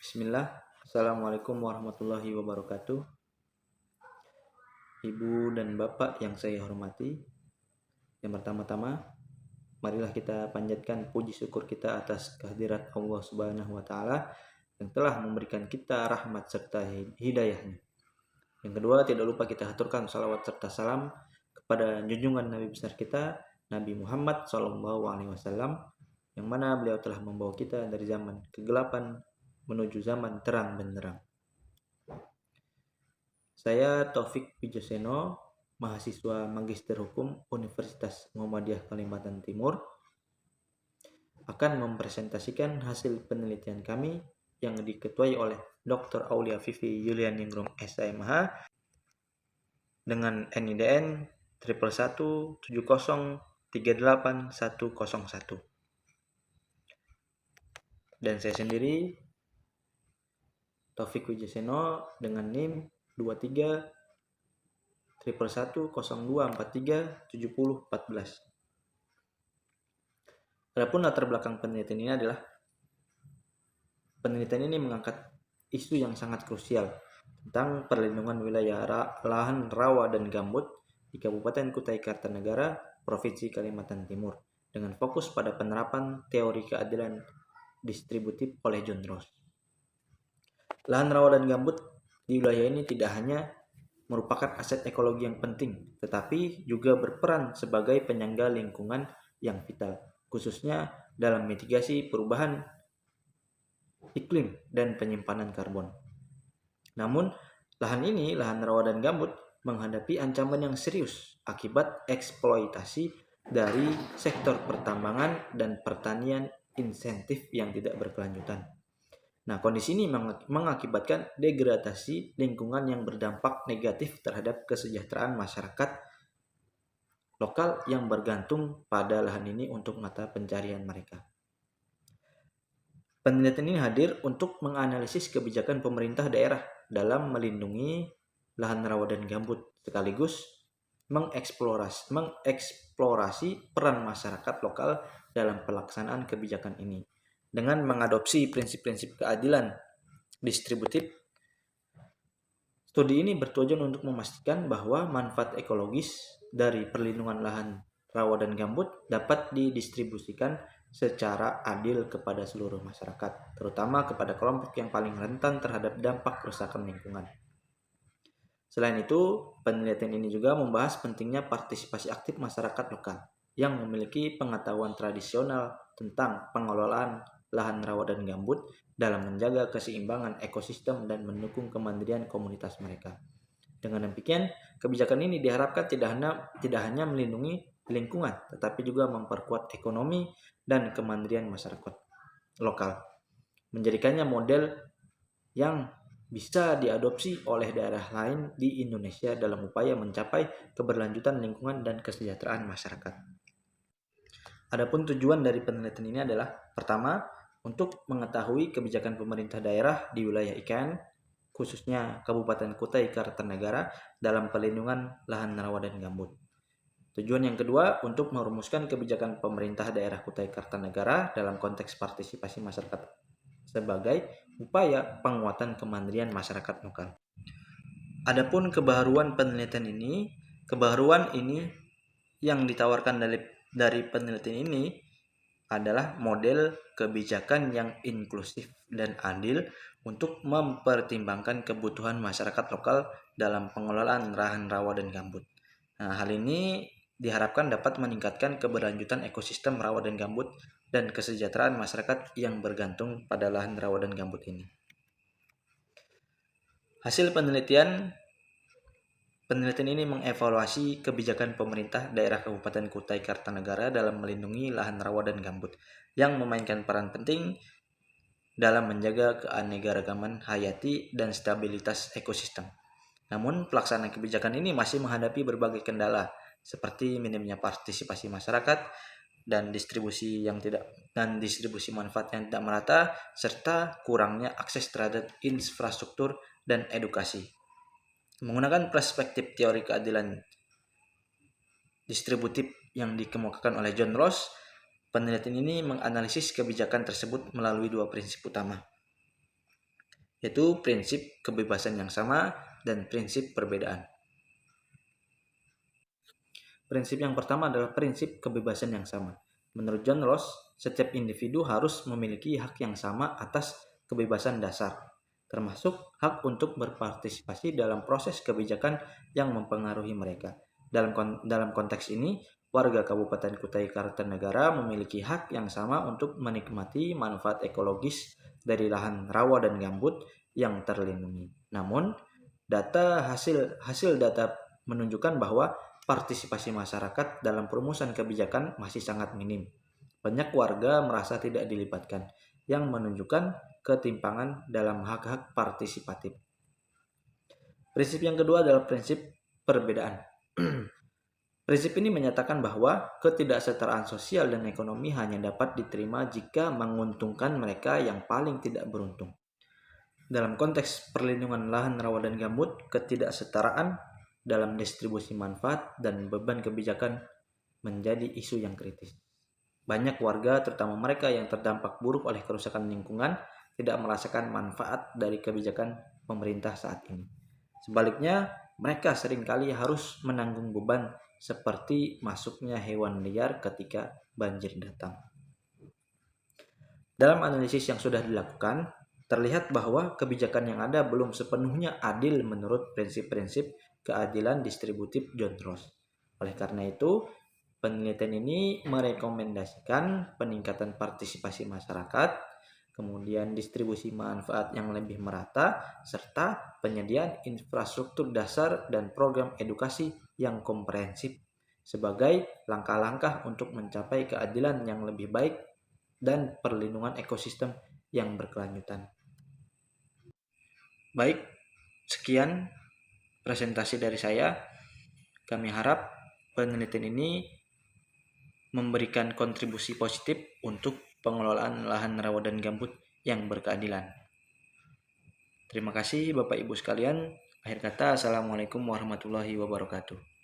Bismillah. Assalamualaikum warahmatullahi wabarakatuh. Ibu dan Bapak yang saya hormati, yang pertama-tama, marilah kita panjatkan puji syukur kita atas kehadirat Allah Subhanahu wa Ta'ala yang telah memberikan kita rahmat serta hidayahnya. Yang kedua, tidak lupa kita haturkan salawat serta salam kepada junjungan Nabi besar kita, Nabi Muhammad SAW, yang mana beliau telah membawa kita dari zaman kegelapan menuju zaman terang benderang. Saya Taufik Wijoseno, mahasiswa Magister Hukum Universitas Muhammadiyah Kalimantan Timur, akan mempresentasikan hasil penelitian kami yang diketuai oleh Dr. Aulia Vivi Yulianingrum SMH dengan NIDN 111738101. Dan saya sendiri Taufik Wijoseno dengan NIM 23 11102437014. Adapun latar belakang penelitian ini adalah penelitian ini mengangkat isu yang sangat krusial tentang perlindungan wilayah lahan rawa dan gambut di Kabupaten Kutai Kartanegara, Provinsi Kalimantan Timur, dengan fokus pada penerapan teori keadilan distributif oleh John Rawls. Lahan rawa dan gambut di wilayah ini tidak hanya merupakan aset ekologi yang penting, tetapi juga berperan sebagai penyangga lingkungan yang vital, khususnya dalam mitigasi perubahan iklim dan penyimpanan karbon. Namun, lahan rawa dan gambut menghadapi ancaman yang serius akibat eksploitasi dari sektor pertambangan dan pertanian insentif yang tidak berkelanjutan. Nah, kondisi ini mengakibatkan degradasi lingkungan yang berdampak negatif terhadap kesejahteraan masyarakat lokal yang bergantung pada lahan ini untuk mata pencarian mereka. Penelitian ini hadir untuk menganalisis kebijakan pemerintah daerah dalam melindungi lahan rawa dan gambut, sekaligus mengeksplorasi peran masyarakat lokal dalam pelaksanaan kebijakan ini. Dengan mengadopsi prinsip-prinsip keadilan distributif, studi ini bertujuan untuk memastikan bahwa manfaat ekologis dari perlindungan lahan rawa dan gambut dapat didistribusikan secara adil kepada seluruh masyarakat, terutama kepada kelompok yang paling rentan terhadap dampak kerusakan lingkungan. Selain itu, penelitian ini juga membahas pentingnya partisipasi aktif masyarakat lokal yang memiliki pengetahuan tradisional tentang pengelolaan lahan rawa dan gambut dalam menjaga keseimbangan ekosistem dan mendukung kemandirian komunitas mereka. Dengan demikian, kebijakan ini diharapkan tidak hanya melindungi lingkungan, tetapi juga memperkuat ekonomi dan kemandirian masyarakat lokal, menjadikannya model yang bisa diadopsi oleh daerah lain di Indonesia dalam upaya mencapai keberlanjutan lingkungan dan kesejahteraan masyarakat. Adapun tujuan dari penelitian ini adalah, pertama, untuk mengetahui kebijakan pemerintah daerah di wilayah IKN, khususnya Kabupaten Kutai Kartanegara, dalam perlindungan lahan rawa dan gambut. Tujuan yang kedua, untuk merumuskan kebijakan pemerintah daerah Kutai Kartanegara dalam konteks partisipasi masyarakat sebagai upaya penguatan kemandirian masyarakat lokal. Adapun kebaharuan penelitian ini yang ditawarkan dari penelitian ini adalah model kebijakan yang inklusif dan adil untuk mempertimbangkan kebutuhan masyarakat lokal dalam pengelolaan lahan rawa dan gambut. Nah, hal ini diharapkan dapat meningkatkan keberlanjutan ekosistem rawa dan gambut dan kesejahteraan masyarakat yang bergantung pada lahan rawa dan gambut ini. Hasil penelitian ini mengevaluasi kebijakan pemerintah daerah Kabupaten Kutai Kartanegara dalam melindungi lahan rawa dan gambut yang memainkan peran penting dalam menjaga keanekaragaman hayati dan stabilitas ekosistem. Namun, pelaksanaan kebijakan ini masih menghadapi berbagai kendala seperti minimnya partisipasi masyarakat dan distribusi manfaat yang tidak merata, serta kurangnya akses terhadap infrastruktur dan edukasi. Menggunakan perspektif teori keadilan distributif yang dikemukakan oleh John Rawls, penelitian ini menganalisis kebijakan tersebut melalui dua prinsip utama. yaitu prinsip kebebasan yang sama dan prinsip perbedaan. Prinsip yang pertama adalah prinsip kebebasan yang sama. Menurut John Rawls, setiap individu harus memiliki hak yang sama atas kebebasan dasar, termasuk hak untuk berpartisipasi dalam proses kebijakan yang mempengaruhi mereka. Dalam konteks ini, warga Kabupaten Kutai Kartanegara memiliki hak yang sama untuk menikmati manfaat ekologis dari lahan rawa dan gambut yang terlindungi. Namun, hasil data menunjukkan bahwa partisipasi masyarakat dalam perumusan kebijakan masih sangat minim. Banyak warga merasa tidak dilibatkan, yang menunjukkan ketimpangan dalam hak-hak partisipatif. Prinsip yang kedua adalah prinsip perbedaan. Prinsip ini menyatakan bahwa ketidaksetaraan sosial dan ekonomi hanya dapat diterima jika menguntungkan mereka yang paling tidak beruntung. Dalam konteks perlindungan lahan rawa dan gambut, ketidaksetaraan dalam distribusi manfaat dan beban kebijakan menjadi isu yang kritis. Banyak warga, terutama mereka yang terdampak buruk oleh kerusakan lingkungan, tidak merasakan manfaat dari kebijakan pemerintah saat ini. Sebaliknya, mereka seringkali harus menanggung beban seperti masuknya hewan liar ketika banjir datang. Dalam analisis yang sudah dilakukan, terlihat bahwa kebijakan yang ada belum sepenuhnya adil menurut prinsip-prinsip keadilan distributif John Rawls. Oleh karena itu, penelitian ini merekomendasikan peningkatan partisipasi masyarakat, kemudian distribusi manfaat yang lebih merata, serta penyediaan infrastruktur dasar dan program edukasi yang komprehensif sebagai langkah-langkah untuk mencapai keadilan yang lebih baik dan perlindungan ekosistem yang berkelanjutan. Baik, sekian presentasi dari saya. Kami harap penelitian ini memberikan kontribusi positif untuk pengelolaan lahan rawa dan gambut yang berkeadilan. Terima kasih Bapak Ibu sekalian. Akhir kata, Assalamualaikum warahmatullahi wabarakatuh.